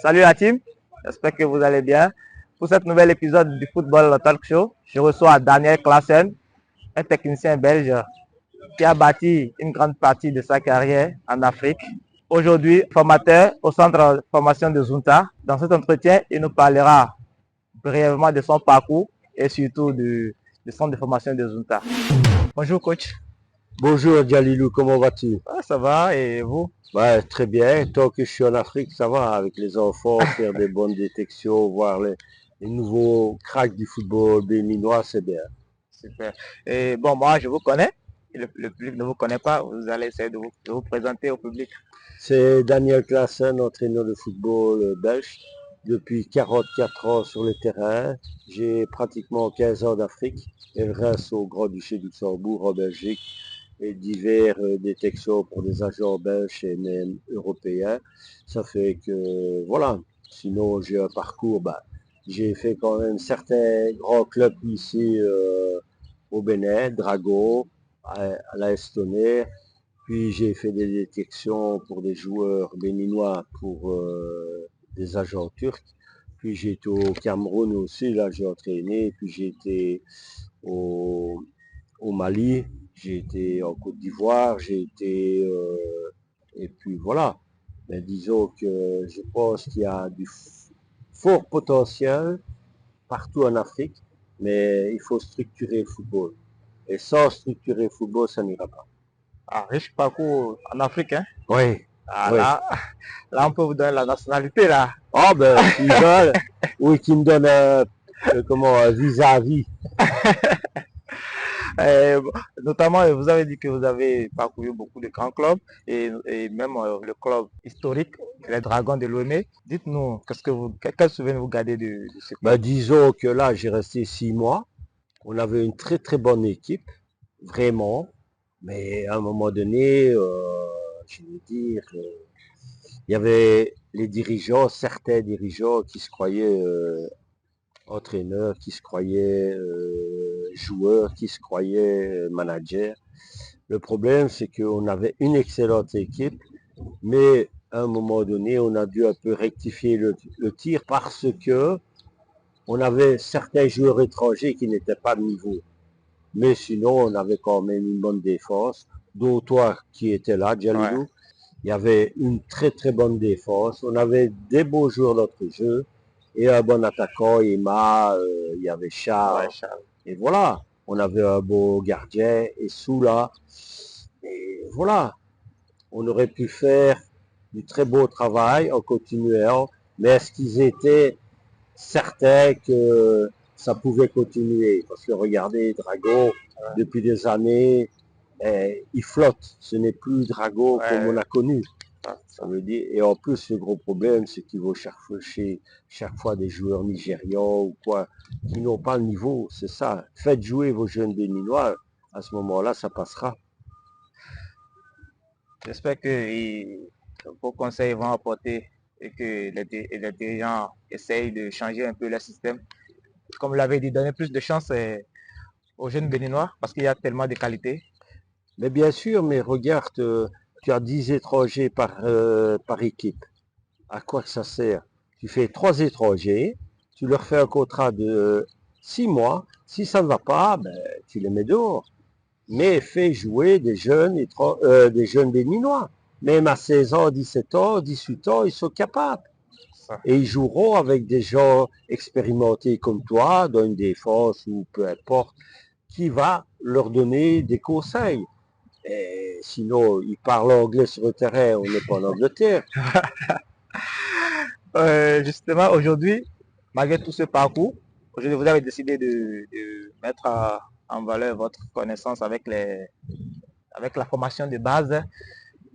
Salut la team, j'espère que vous allez bien. Pour cet nouvel épisode du Football Talk Show, je reçois Daniel Claassen, un technicien belge qui a bâti une grande partie de sa carrière en Afrique. Aujourd'hui, formateur au centre de formation de Zunta. Dans cet entretien, il nous parlera brièvement de son parcours et surtout du centre de formation de Zunta. Bonjour coach. Bonjour Djalilou, comment vas-tu? Ça va et vous? Ouais, très bien. Tant que je suis en Afrique, ça va. Avec les enfants, faire des bonnes détections, voir les nouveaux cracks du football béninois, c'est bien. Super. Et bon, moi, je vous connais. Le public ne vous connaît pas. Vous allez essayer de vous présenter au public. C'est Daniel Claassen, entraîneur de football belge. Depuis 44 ans sur le terrain. J'ai pratiquement 15 ans d'Afrique. Et le reste au Grand-Duché de Luxembourg, en Belgique. Et divers détections pour des agents belges et même européens. Ça fait que, voilà. Sinon, j'ai un parcours, j'ai fait quand même certains grands clubs ici au Bénin, Drago, à la Estonner. Puis j'ai fait des détections pour des joueurs béninois pour des agents turcs. Puis j'ai été au Cameroun aussi, là j'ai entraîné. Puis j'ai été au Mali, j'ai été en Côte d'Ivoire, j'ai été... et puis voilà. Mais disons que je pense qu'il y a du fort potentiel partout en Afrique, mais il faut structurer le football. Et sans structurer le football, ça n'ira pas. Ah, riche parcours en Afrique, hein? Oui, Ah, oui. là, on peut vous donner la nationalité, là. Ah ben, s'ils veulent, oui, qu'ils me donnent un visa à vie. Notamment, vous avez dit que vous avez parcouru beaucoup de grands clubs et même le club historique, les Dragons de Lomé. Dites-nous, quel souvenir vous gardez de ce club? Disons que là, j'ai resté 6 mois. On avait une très très bonne équipe, vraiment. Mais à un moment donné, je veux dire, il y avait les dirigeants, certains dirigeants qui se croyaient entraîneurs, qui se croyaient joueurs, qui se croyaient managers. Le problème, c'est qu'on avait une excellente équipe, mais à un moment donné, on a dû un peu rectifier le tir parce que on avait certains joueurs étrangers qui n'étaient pas de niveau. Mais sinon, on avait quand même une bonne défense, dont toi qui étais là, Djalilou. Ouais. Il y avait une très très bonne défense. On avait des beaux joueurs notre jeu et un bon attaquant, Emma, il y avait Charles. Ouais, Charles. Et voilà, on avait un beau gardien et Soula. Et voilà, on aurait pu faire du très beau travail en continuant, mais est-ce qu'ils étaient certains que ça pouvait continuer? Parce que regardez, Drago, depuis des années, il flotte. Ce n'est plus Drago comme on a connu. Ça veut dire, et en plus, le gros problème, c'est qu'il faut chercher chaque fois des joueurs nigérians ou quoi, qui n'ont pas le niveau. C'est ça. Faites jouer vos jeunes béninois. À ce moment-là, ça passera. J'espère que vos conseils vont apporter et que les dirigeants essayent de changer un peu le système. Comme vous l'avez dit, donner plus de chance aux jeunes béninois parce qu'il y a tellement de qualité. Mais bien sûr, mais regarde, tu as 10 étrangers par équipe. À quoi ça sert? Tu fais 3 étrangers, tu leur fais un contrat de 6 mois. Si ça ne va pas, tu les mets dehors. Mais fais jouer des jeunes béninois. Même à 16 ans, 17 ans, 18 ans, ils sont capables. Et ils joueront avec des gens expérimentés comme toi, dans une défense ou peu importe, qui va leur donner des conseils. Et sinon, ils parlent anglais sur le terrain, on n'est pas en Angleterre. Justement, aujourd'hui, malgré tout ce parcours, aujourd'hui, vous avez décidé de mettre en valeur votre connaissance avec la formation de base,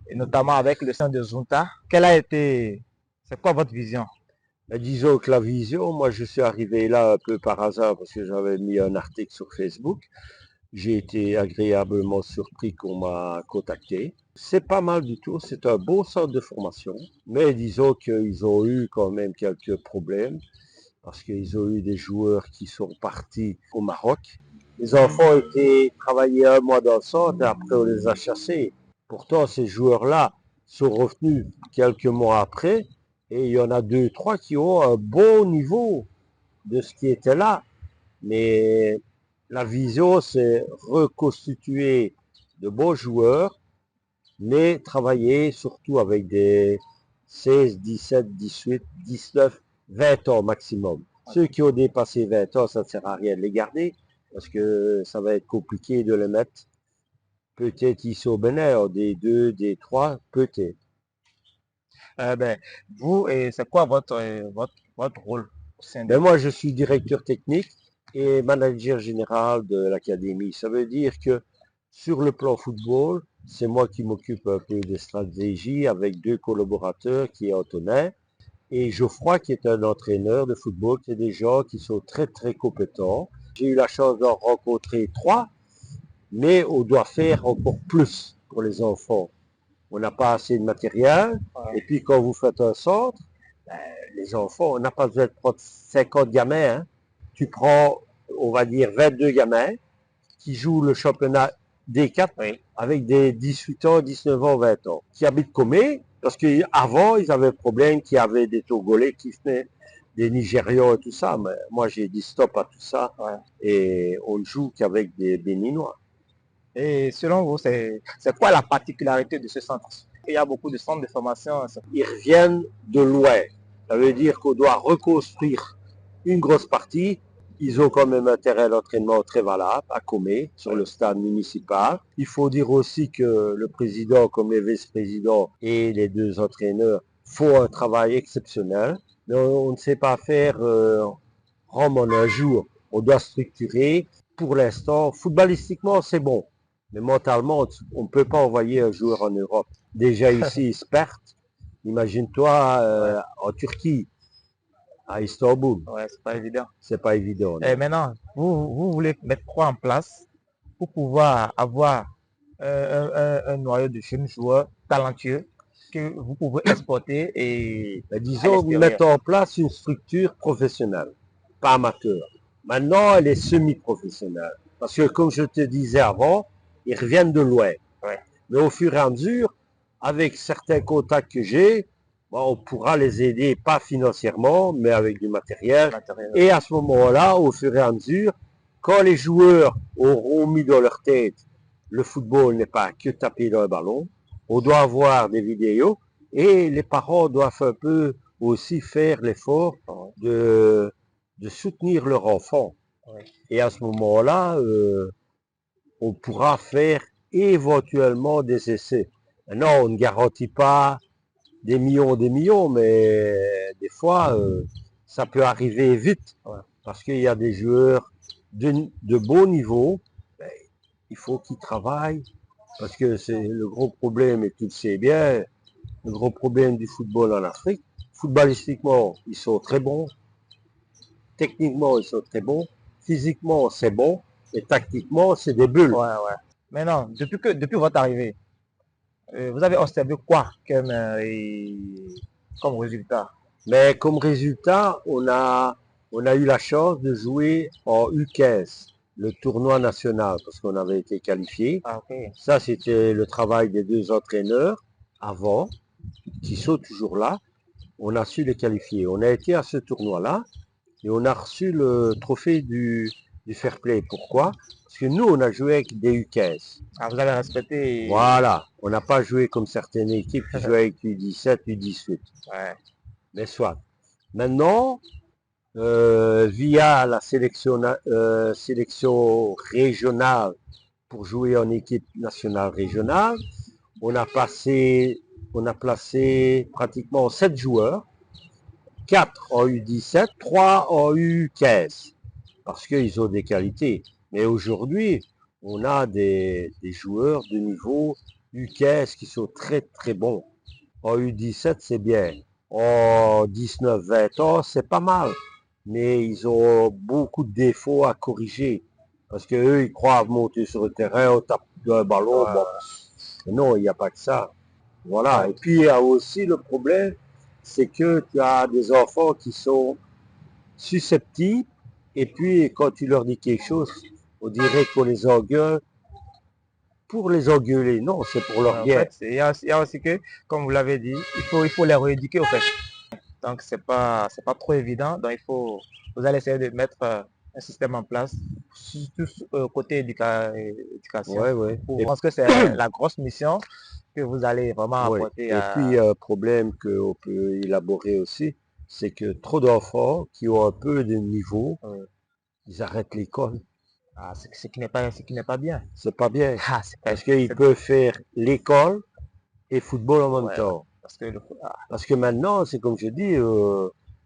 et notamment avec le centre de Zunta. C'est quoi votre vision? Disons que la vision, moi je suis arrivé là un peu par hasard parce que j'avais mis un article sur Facebook. J'ai été agréablement surpris qu'on m'a contacté. C'est pas mal du tout, c'est un beau centre de formation, mais disons qu'ils ont eu quand même quelques problèmes parce qu'ils ont eu des joueurs qui sont partis au Maroc. Les enfants étaient travaillés un mois dans le centre et après on les a chassés. Pourtant, ces joueurs-là sont revenus quelques mois après Et il y en a 2, 3 qui ont un bon niveau de ce qui était là. Mais la vision, c'est reconstituer de bons joueurs, mais travailler surtout avec des 16, 17, 18, 19, 20 ans maximum. Ceux qui ont dépassé 20 ans, ça ne sert à rien de les garder, parce que ça va être compliqué de les mettre. Peut-être ici au Bénin, en D2, D3, peut-être. Ben, vous, c'est quoi votre rôle au sein Ben de... moi, je suis directeur technique et manager général de l'académie. Ça veut dire que sur le plan football, c'est moi qui m'occupe un peu des stratégies avec 2 collaborateurs qui est Antonin et Geoffroy qui est un entraîneur de football. C'est des gens qui sont très très compétents. J'ai eu la chance d'en rencontrer 3, mais on doit faire encore plus pour les enfants. On n'a pas assez de matériel. Ouais. Et puis quand vous faites un centre, ben, les enfants, on n'a pas besoin de prendre 50 gamins. Hein. Tu prends, on va dire, 22 gamins qui jouent le championnat D4 Oui. avec des 18 ans, 19 ans, 20 ans, qui habitent Comé, parce qu'avant, ils avaient le problème qu'il y avait des Togolais qui venaient, des Nigérians et tout ça. Mais moi, j'ai dit stop à tout ça. Ouais. Et on ne joue qu'avec des Béninois. Et selon vous, c'est quoi la particularité de ce centre? Il y a beaucoup de centres de formation. Ils reviennent de loin. Ça veut dire qu'on doit reconstruire une grosse partie. Ils ont quand même un terrain d'entraînement très valable à Comé, sur le stade municipal. Il faut dire aussi que le président, comme les vice-présidents et les 2 entraîneurs, font un travail exceptionnel. Mais on ne sait pas faire Rome en un jour. On doit structurer. Pour l'instant, footballistiquement, c'est bon. Mais mentalement, on ne peut pas envoyer un joueur en Europe. Déjà ici, ils se perdent. Imagine-toi en Turquie, à Istanbul. Ouais, c'est pas évident. C'est pas évident. Et maintenant, vous voulez mettre quoi en place pour pouvoir avoir un noyau de jeunes joueurs talentueux que vous pouvez exporter et Mais à disons, l'extérieur? mettre en place une structure professionnelle, pas amateur. Maintenant, elle est semi-professionnelle. Parce que, comme je te disais avant, ils reviennent de loin. Ouais. Mais au fur et à mesure, avec certains contacts que j'ai, on pourra les aider, pas financièrement, mais avec du matériel. Et à ce moment-là, au fur et à mesure, quand les joueurs auront mis dans leur tête, le football n'est pas que taper dans un ballon, on doit avoir des vidéos, et les parents doivent un peu aussi faire l'effort de soutenir leur enfant. Ouais. Et à ce moment-là, on pourra faire éventuellement des essais. Maintenant, on ne garantit pas des millions, mais des fois, ça peut arriver vite. Ouais. Parce qu'il y a des joueurs de bon niveau, ben, il faut qu'ils travaillent. Parce que c'est le gros problème, et tu le sais bien, le gros problème du football en Afrique. Footballistiquement, ils sont très bons. Techniquement, ils sont très bons. Physiquement, c'est bon. Et tactiquement, c'est des bulles. Ouais, ouais. Maintenant, depuis votre arrivée, vous avez observé quoi comme résultat? Mais comme résultat, on a eu la chance de jouer en U15, le tournoi national, parce qu'on avait été qualifié. Ah, okay. Ça, c'était le travail des 2 entraîneurs avant, qui sont toujours là. On a su les qualifier. On a été à ce tournoi-là et on a reçu le trophée du fair play. Pourquoi? Parce que nous, on a joué avec des U15. Ah, vous avez respecté... Voilà. On n'a pas joué comme certaines équipes qui jouaient avec U17, U18. Ouais. Mais soit. Maintenant, via la sélection régionale pour jouer en équipe nationale régionale, on a placé pratiquement 7 joueurs, 4 en U17, 3 en U15, parce qu'ils ont des qualités. Mais aujourd'hui, on a des joueurs de niveau U15 qui sont très très bons. En U17, c'est bien. En 19-20 ans, c'est pas mal. Mais ils ont beaucoup de défauts à corriger. Parce qu'eux, ils croient monter sur le terrain, on tape un ballon. Bon. Mais non, il n'y a pas que ça. Voilà. Et puis, il y a aussi le problème, c'est que tu as des enfants qui sont susceptibles. Et puis, quand tu leur dis quelque chose, on dirait qu'on les engueule. Pour les engueuler, non, c'est pour leur bien. En fait, il y a aussi que, comme vous l'avez dit, il faut les rééduquer au fait. Donc, c'est pas trop évident. Donc, vous allez essayer de mettre un système en place, surtout côté éducation. Ouais, ouais. Je pense que c'est la grosse mission que vous allez vraiment Ouais. apporter Et puis, un problème qu'on peut élaborer aussi, c'est que trop d'enfants qui ont un peu de niveau, ils arrêtent l'école. ce qui n'est pas bien. C'est pas bien. Ah, Parce qu'ils peuvent faire l'école et football en même ouais, temps. parce que Parce que maintenant, c'est comme je dis,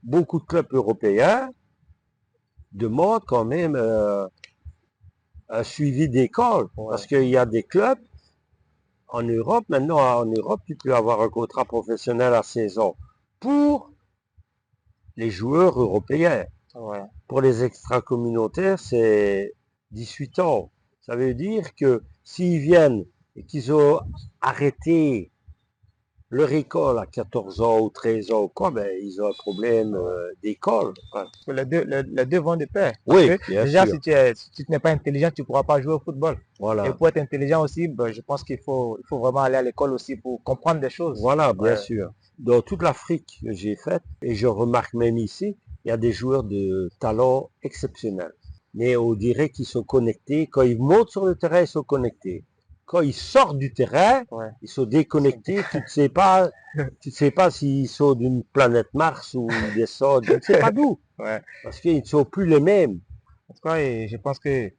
beaucoup de clubs européens demandent quand même un suivi d'école. ouais, Parce qu'il y a des clubs en Europe, maintenant en Europe, tu peux avoir un contrat professionnel à 16 ans pour les joueurs européens. ouais, Pour les extra-communautaires, c'est 18 ans. Ça veut dire que s'ils viennent et qu'ils ont arrêté leur école à 14 ans ou 13 ans, quoi, ben, ils ont un problème d'école. Hein. les deux vont de pair. Parce Oui, que bien déjà, sûr. si tu n'es pas intelligent, tu ne pourras pas jouer au football. Et Voilà. pour être intelligent aussi, ben, je pense il faut vraiment aller à l'école aussi pour comprendre des choses. Voilà, bien Ouais. sûr. Dans toute l'Afrique que j'ai faite, et je remarque même ici, il y a des joueurs de talent exceptionnel. Mais on dirait qu'ils sont connectés. Quand ils montent sur le terrain, ils sont connectés. Quand ils sortent du terrain, Ouais. ils sont déconnectés. Tu ne sais pas s'ils sont d'une planète Mars ou ils descendent, je ne sais pas d'où. Ouais. Parce qu'ils ne sont plus les mêmes. En tout cas, et je pense que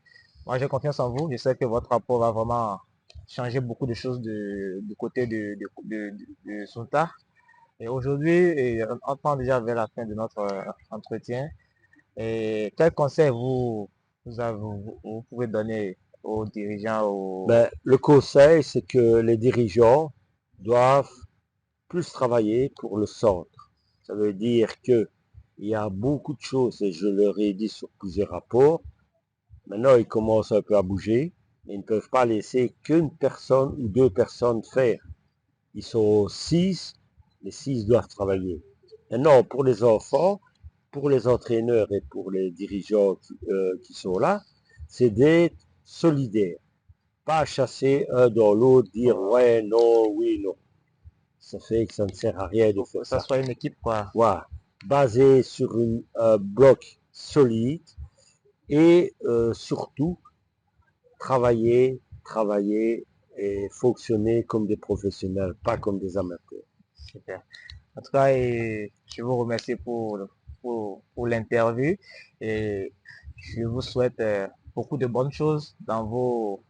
moi j'ai confiance en vous. Je sais que votre rapport va vraiment changer beaucoup de choses du côté de Sunta. Et aujourd'hui, on tend déjà vers la fin de notre entretien. Et quel conseil vous pouvez donner aux dirigeants, Ben, le conseil, c'est que les dirigeants doivent plus travailler pour le centre. Ça veut dire que il y a beaucoup de choses, et je leur ai dit sur plusieurs rapports. Maintenant, ils commencent un peu à bouger, mais ils ne peuvent pas laisser qu'une personne ou deux personnes faire. Ils sont 6, les 6 doivent travailler. Maintenant, pour les enfants, pour les entraîneurs et pour les dirigeants qui sont là, c'est d'être solidaires. Pas chasser un dans l'autre, dire ouais, non, oui, non. Ça fait que ça ne sert à rien de faire que ça ça. soit une équipe, quoi. Voilà. Basé sur un bloc solide et surtout travailler, travailler et fonctionner comme des professionnels, pas comme des amateurs. Super. En tout cas, je vous remercie pour l'interview et je vous souhaite beaucoup de bonnes choses dans vos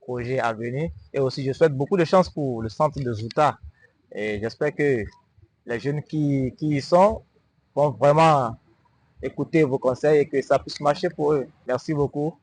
projets à venir. Et aussi, je souhaite beaucoup de chance pour le centre de Zouta. Et j'espère que les jeunes qui y sont vont vraiment écouter vos conseils et que ça puisse marcher pour eux. Merci beaucoup.